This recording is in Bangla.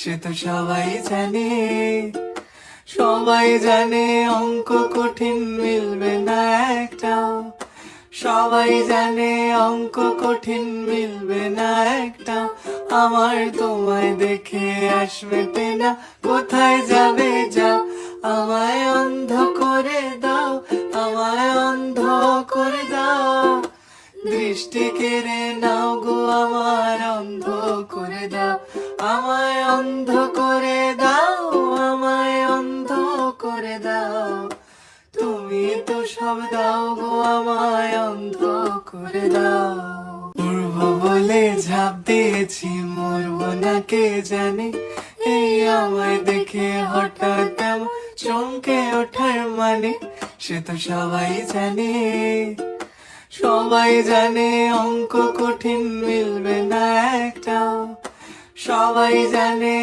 সে তো সবাই জানে। সবাই জানে অঙ্ক কঠিন মিলবে না একটাও। সবাই জানে অঙ্ক কঠিন মিলবে না একটাও। আমার তোমায় দেখে আসবে না, কোথায় যাবে যাও। আমায় অন্ধ করে দাও, আমায় অন্ধ করে দাও। দৃষ্টি কেড়ে নাও গো আমার, অন্ধ করে দাও। আমায় অন্ধ করে দাও, আমায় অন্ধ করে দাও। তুমি তো সব দাও গো, আমায় অন্ধ করে দাও। উড়ব বলে ঝাঁপ দিয়েছি, মরবো না কে জানে। এই আমায় দেখে হঠাৎ এমন চমকে ওঠার মানে, সে তো সবাই জানে। সবাই জানে অঙ্ক কঠিন মিলবে না একটাও। সবাই জানে।